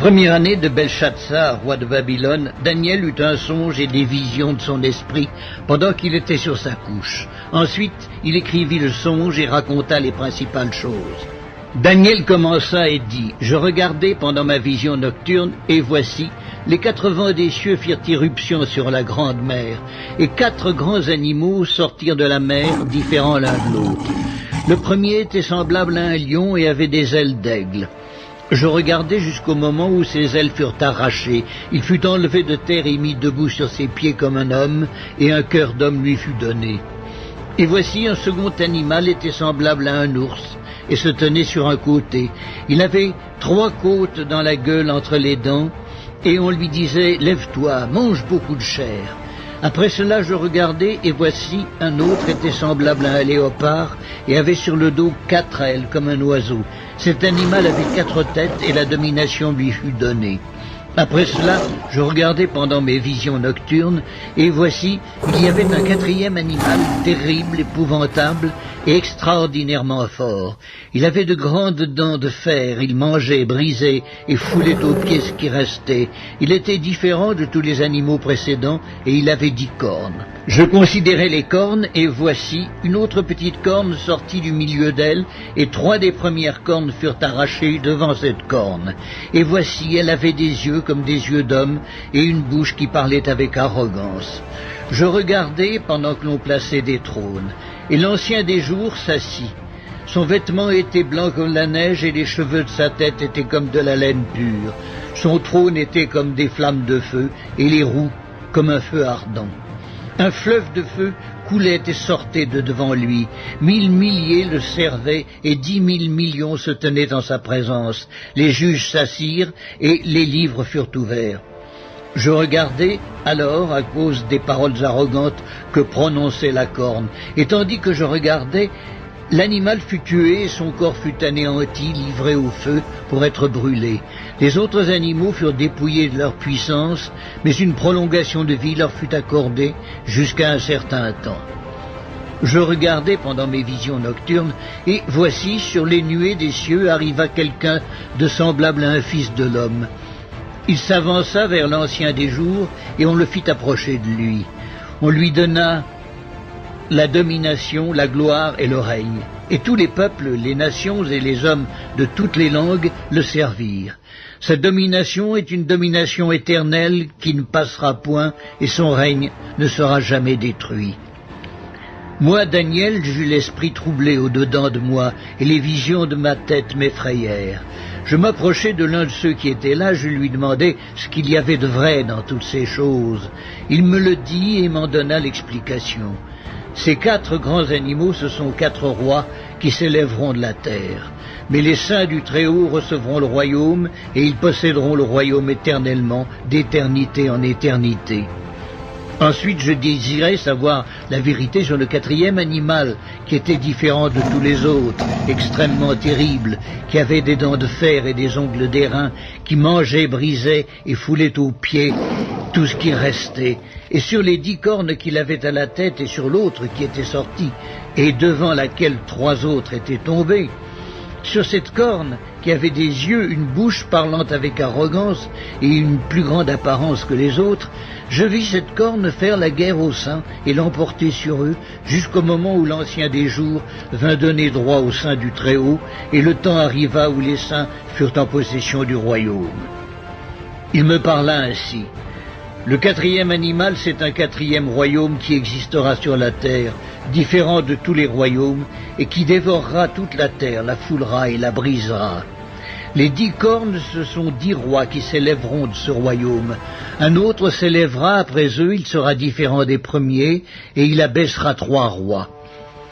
première année de Belshazzar, roi de Babylone, Daniel eut un songe et des visions de son esprit pendant qu'il était sur sa couche. Ensuite, il écrivit le songe et raconta les principales choses. Daniel commença et dit, « Je regardai pendant ma vision nocturne, et voici, les 4 vents des cieux firent irruption sur la grande mer, et 4 grands animaux sortirent de la mer, différents l'un de l'autre. Le premier était semblable à un lion et avait des ailes d'aigle. Je regardai jusqu'au moment où ses ailes furent arrachées. Il fut enlevé de terre et mis debout sur ses pieds comme un homme, et un cœur d'homme lui fut donné. Et voici un second animal était semblable à un ours, et se tenait sur un côté. Il avait 3 côtes dans la gueule entre les dents, et on lui disait « Lève-toi, mange beaucoup de chair ». Après cela, je regardai, et voici, un autre était semblable à un léopard, et avait sur le dos 4 ailes, comme un oiseau. Cet animal avait 4 têtes, et la domination lui fut donnée. Après cela, je regardai pendant mes visions nocturnes, et voici, il y avait un 4e animal, terrible, épouvantable, et extraordinairement fort. Il avait de grandes dents de fer, il mangeait, brisait, et foulait aux pieds ce qui restait. Il était différent de tous les animaux précédents, et il avait 10 cornes. Je considérai les cornes, et voici, une autre petite corne sortit du milieu d'elle, et 3 des premières cornes furent arrachées devant cette corne. Et voici, elle avait des yeux comme des yeux d'homme, et une bouche qui parlait avec arrogance. Je regardai pendant que l'on plaçait des trônes, et l'ancien des jours s'assit. Son vêtement était blanc comme la neige, et les cheveux de sa tête étaient comme de la laine pure. Son trône était comme des flammes de feu, et les roues comme un feu ardent. Un fleuve de feu coulait et sortait de devant lui. 1000 milliers le servaient, et 10 000 millions se tenaient en sa présence. Les juges s'assirent, et les livres furent ouverts. Je regardai alors à cause des paroles arrogantes que prononçait la corne, et tandis que je regardais, l'animal fut tué et son corps fut anéanti, livré au feu pour être brûlé. Les autres animaux furent dépouillés de leur puissance, mais une prolongation de vie leur fut accordée jusqu'à un certain temps. Je regardai pendant mes visions nocturnes, et voici, sur les nuées des cieux arriva quelqu'un de semblable à un fils de l'homme. Il s'avança vers l'ancien des jours, et on le fit approcher de lui. On lui donna la domination, la gloire et le règne. Et tous les peuples, les nations et les hommes de toutes les langues le servirent. Sa domination est une domination éternelle qui ne passera point, et son règne ne sera jamais détruit. Moi, Daniel, j'eus l'esprit troublé au-dedans de moi, et les visions de ma tête m'effrayèrent. Je m'approchai de l'un de ceux qui étaient là, je lui demandai ce qu'il y avait de vrai dans toutes ces choses. Il me le dit et m'en donna l'explication. Ces 4 grands animaux, ce sont 4 rois qui s'élèveront de la terre. Mais les saints du Très-Haut recevront le royaume, et ils posséderont le royaume éternellement, d'éternité en éternité. Ensuite, je désirais savoir la vérité sur le 4e animal, qui était différent de tous les autres, extrêmement terrible, qui avait des dents de fer et des ongles d'airain, qui mangeait, brisait et foulait aux pieds tout ce qui restait. Et sur les 10 cornes qu'il avait à la tête et sur l'autre qui était sortie, et devant laquelle 3 autres étaient tombés, sur cette corne qui avait des yeux, une bouche parlant avec arrogance et une plus grande apparence que les autres, je vis cette corne faire la guerre aux saints et l'emporter sur eux jusqu'au moment où l'ancien des jours vint donner droit aux saints du Très-Haut, et le temps arriva où les saints furent en possession du royaume. Il me parla ainsi. Le 4e animal, c'est un 4e royaume qui existera sur la terre, différent de tous les royaumes, et qui dévorera toute la terre, la foulera et la brisera. Les 10 cornes, ce sont 10 rois qui s'élèveront de ce royaume. Un autre s'élèvera après eux, il sera différent des premiers, et il abaissera 3 rois.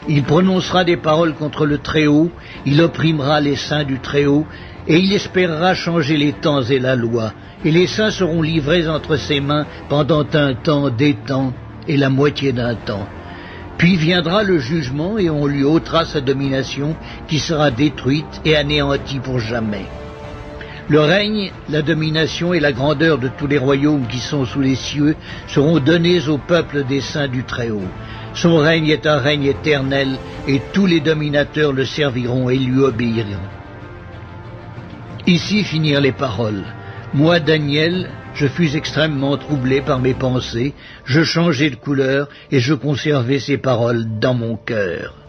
Il prononcera des paroles contre le Très-Haut, il opprimera les saints du Très-Haut, et il espérera changer les temps et la loi. Et les saints seront livrés entre ses mains pendant un temps, des temps, et la moitié d'un temps. Puis viendra le jugement, et on lui ôtera sa domination, qui sera détruite et anéantie pour jamais. Le règne, la domination et la grandeur de tous les royaumes qui sont sous les cieux seront donnés au peuple des saints du Très-Haut. Son règne est un règne éternel, et tous les dominateurs le serviront et lui obéiront. Ici finirent les paroles. Moi, Daniel, je fus extrêmement troublé par mes pensées, je changeai de couleur et je conservai ces paroles dans mon cœur.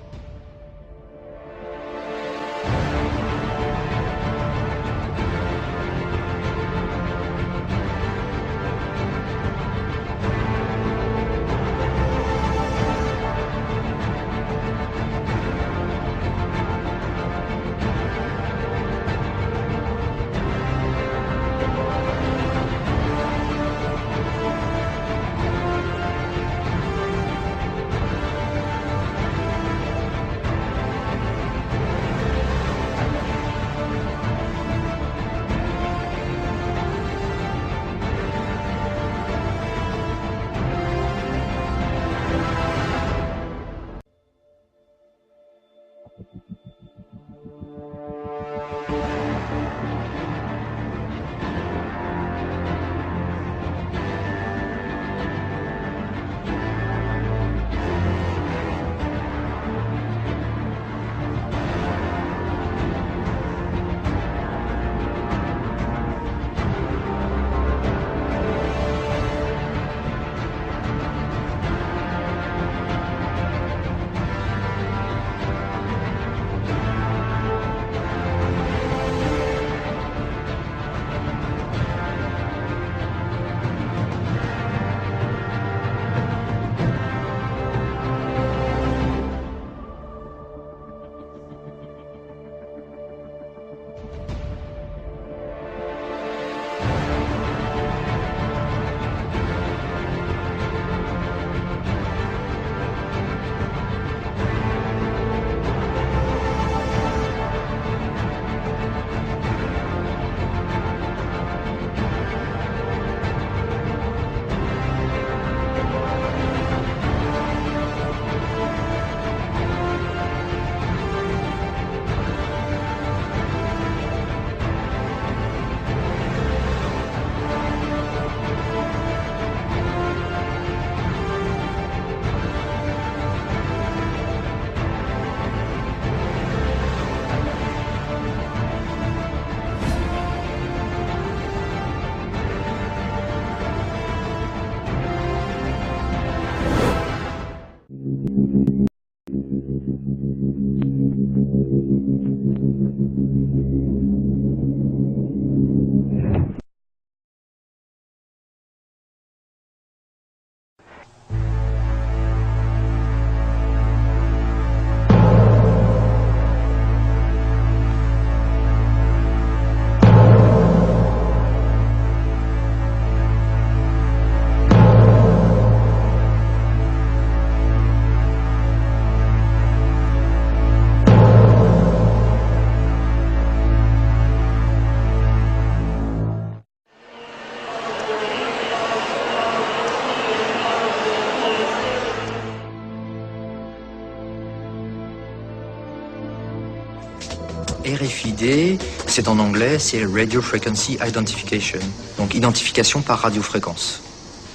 RFID, c'est en anglais, c'est Radio Frequency Identification, donc identification par radiofréquence.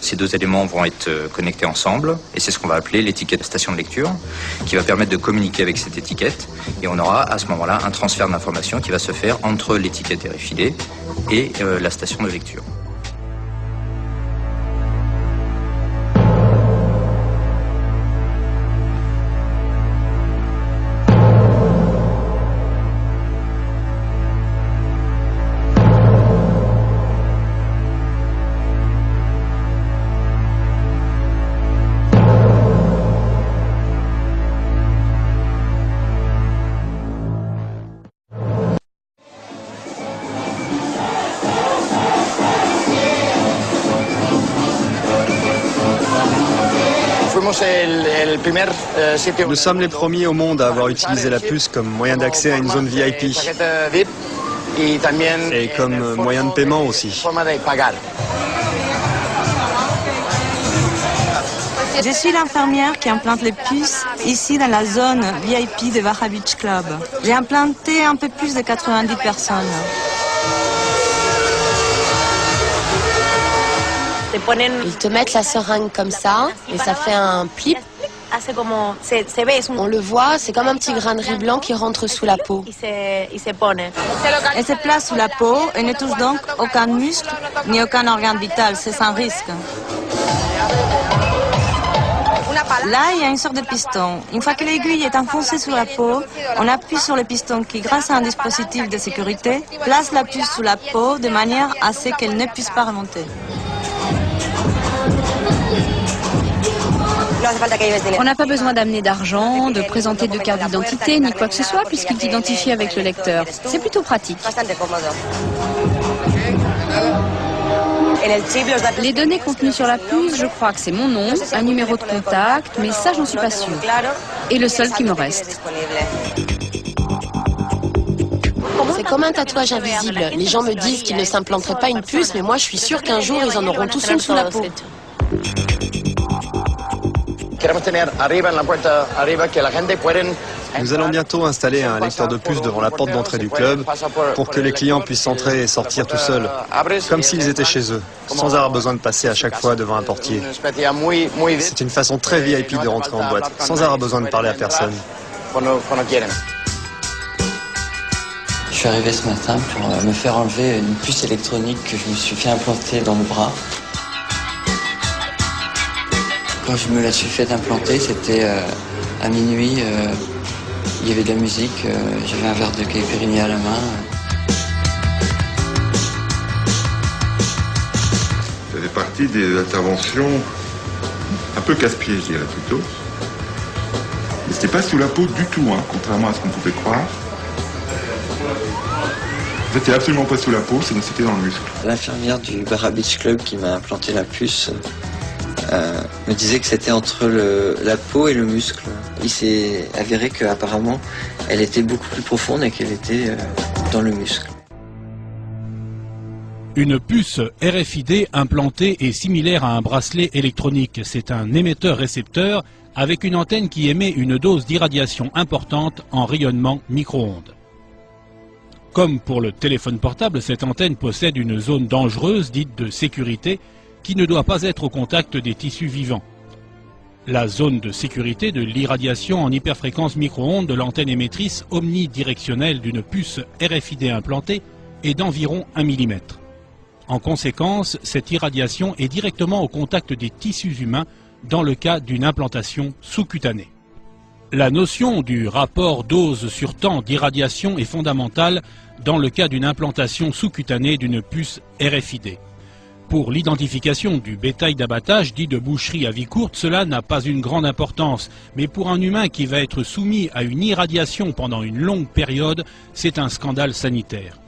Ces deux éléments vont être connectés ensemble et c'est ce qu'on va appeler l'étiquette station de lecture qui va permettre de communiquer avec cette étiquette et on aura à ce moment-là un transfert d'informations qui va se faire entre l'étiquette RFID et la station de lecture. Nous sommes les premiers au monde à avoir utilisé la puce comme moyen d'accès à une zone VIP et comme moyen de paiement aussi. Je suis l'infirmière qui implante les puces ici dans la zone VIP de Baja Beach Club. J'ai implanté un peu plus de 90 personnes. Ils te mettent la seringue comme ça et ça fait un plip On le voit, c'est comme un petit grain de riz blanc qui rentre sous la peau. Elle se place sous la peau et ne touche donc aucun muscle ni aucun organe vital, c'est sans risque. Là, il y a une sorte de piston. Une fois que l'aiguille est enfoncée sous la peau, on appuie sur le piston qui, grâce à un dispositif de sécurité, place la puce sous la peau de manière à ce qu'elle ne puisse pas remonter. On n'a pas besoin d'amener d'argent, de présenter de carte d'identité, ni quoi que ce soit, puisqu'il t'identifie avec le lecteur. C'est plutôt pratique. Les données contenues sur la puce, je crois que c'est mon nom, un numéro de contact, mais ça, j'en suis pas sûre. Et le seul qui me reste. C'est comme un tatouage invisible. Les gens me disent qu'ils ne s'implanteraient pas une puce, mais moi je suis sûre qu'un jour ils en auront tous une sous la peau. Nous allons bientôt installer un lecteur de puces devant la porte d'entrée du club pour que les clients puissent entrer et sortir tout seuls, comme s'ils étaient chez eux, sans avoir besoin de passer à chaque fois devant un portier. C'est une façon très VIP de rentrer en boîte, sans avoir besoin de parler à personne. Je suis arrivé ce matin pour me faire enlever une puce électronique que je me suis fait implanter dans le bras. Quand je me la suis fait implanter, c'était à minuit, il y avait de la musique, j'avais un verre de caipirinha à la main. Ça fait partie des interventions un peu casse-pied, je dirais plutôt. Mais c'était pas sous la peau du tout, hein, contrairement à ce qu'on pouvait croire. C'était absolument pas sous la peau, c'était dans le muscle. L'infirmière du Barra Beach Club qui m'a implanté la puce me disait que c'était entre la peau et le muscle. Il s'est avéré qu'apparemment, elle était beaucoup plus profonde et qu'elle était dans le muscle. Une puce RFID implantée est similaire à un bracelet électronique. C'est un émetteur-récepteur avec une antenne qui émet une dose d'irradiation importante en rayonnement micro-ondes. Comme pour le téléphone portable, cette antenne possède une zone dangereuse dite de sécurité qui ne doit pas être au contact des tissus vivants. La zone de sécurité de l'irradiation en hyperfréquence micro-ondes de l'antenne émettrice omnidirectionnelle d'une puce RFID implantée est d'environ 1 mm. En conséquence, cette irradiation est directement au contact des tissus humains dans le cas d'une implantation sous-cutanée. La notion du rapport dose sur temps d'irradiation est fondamentale dans le cas d'une implantation sous-cutanée d'une puce RFID. Pour l'identification du bétail d'abattage dit de boucherie à vie courte, cela n'a pas une grande importance, mais pour un humain qui va être soumis à une irradiation pendant une longue période, c'est un scandale sanitaire.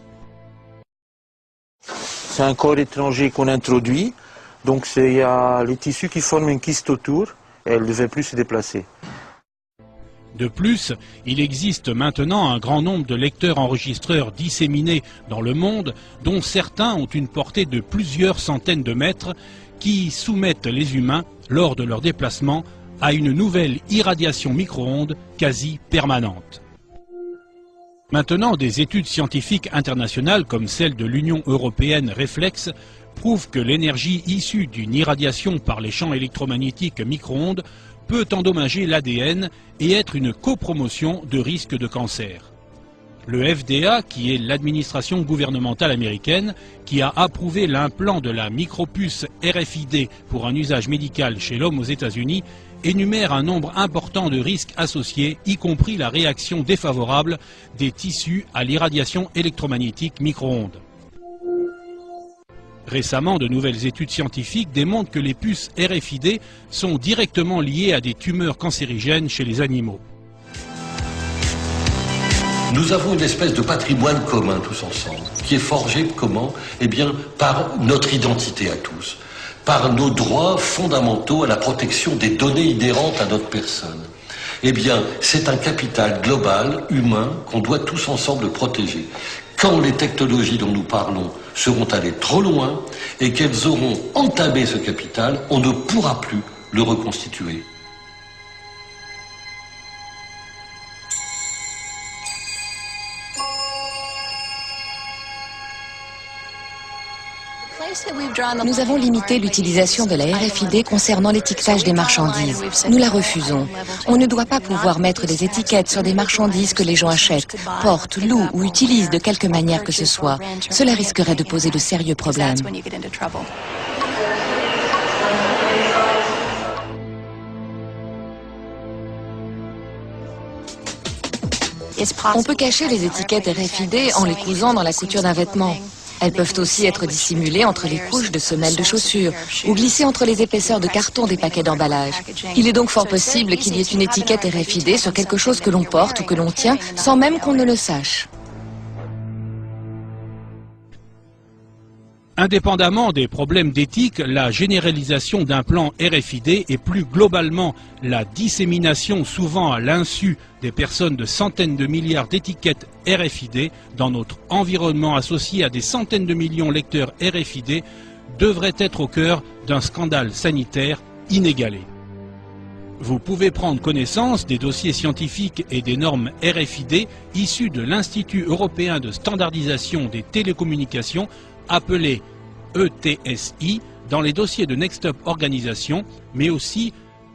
C'est un corps étranger qu'on introduit, donc il y a les tissus qui forment une kyste autour, et elle ne devait plus se déplacer. De plus, il existe maintenant un grand nombre de lecteurs-enregistreurs disséminés dans le monde, dont certains ont une portée de plusieurs centaines de mètres, qui soumettent les humains, lors de leur déplacement, à une nouvelle irradiation micro-ondes quasi permanente. Maintenant, des études scientifiques internationales, comme celle de l'Union européenne Reflex, prouvent que l'énergie issue d'une irradiation par les champs électromagnétiques micro-ondes peut endommager l'ADN et être une copromotion de risque de cancer. Le FDA, qui est l'administration gouvernementale américaine, qui a approuvé l'implant de la micropuce RFID pour un usage médical chez l'homme aux États-Unis, énumère un nombre important de risques associés, y compris la réaction défavorable des tissus à l'irradiation électromagnétique micro-ondes. Récemment, de nouvelles études scientifiques démontrent que les puces RFID sont directement liées à des tumeurs cancérigènes chez les animaux. Nous avons une espèce de patrimoine commun tous ensemble, qui est forgé comment? Eh bien, par notre identité à tous, par nos droits fondamentaux à la protection des données inhérentes à notre personne. Eh bien, c'est un capital global, humain, qu'on doit tous ensemble protéger. Quand les technologies dont nous parlons seront allées trop loin et qu'elles auront entamé ce capital, on ne pourra plus le reconstituer. Nous avons limité l'utilisation de la RFID concernant l'étiquetage des marchandises. Nous la refusons. On ne doit pas pouvoir mettre des étiquettes sur des marchandises que les gens achètent, portent, louent ou utilisent de quelque manière que ce soit. Cela risquerait de poser de sérieux problèmes. On peut cacher les étiquettes RFID en les cousant dans la couture d'un vêtement. Elles peuvent aussi être dissimulées entre les couches de semelles de chaussures ou glissées entre les épaisseurs de carton des paquets d'emballage. Il est donc fort possible qu'il y ait une étiquette RFID sur quelque chose que l'on porte ou que l'on tient sans même qu'on ne le sache. Indépendamment des problèmes d'éthique, la généralisation d'un plan RFID et plus globalement la dissémination souvent à l'insu des personnes de centaines de milliards d'étiquettes RFID dans notre environnement associé à des centaines de millions de lecteurs RFID devrait être au cœur d'un scandale sanitaire inégalé. Vous pouvez prendre connaissance des dossiers scientifiques et des normes RFID issus de l'Institut européen de standardisation des télécommunications appelé ETSI dans les dossiers de Next Stop Organisation, mais aussi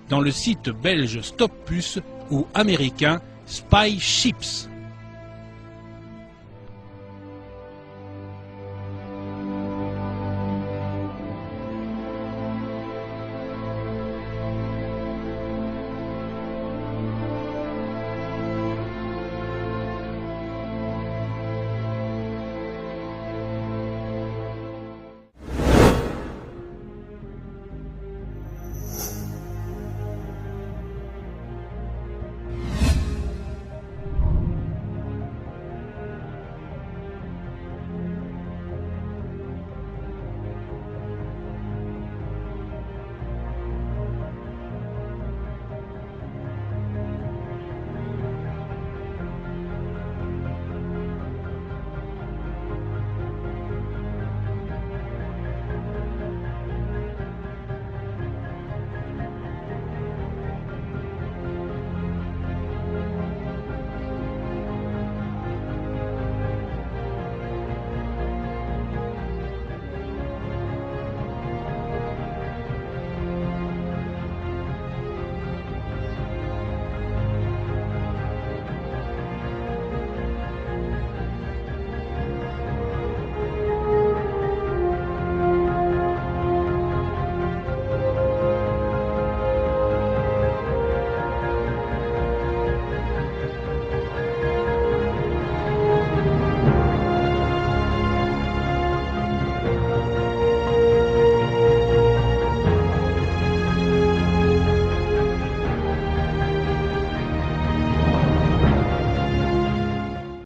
dans le site belge StopPuce ou américain SpyShips.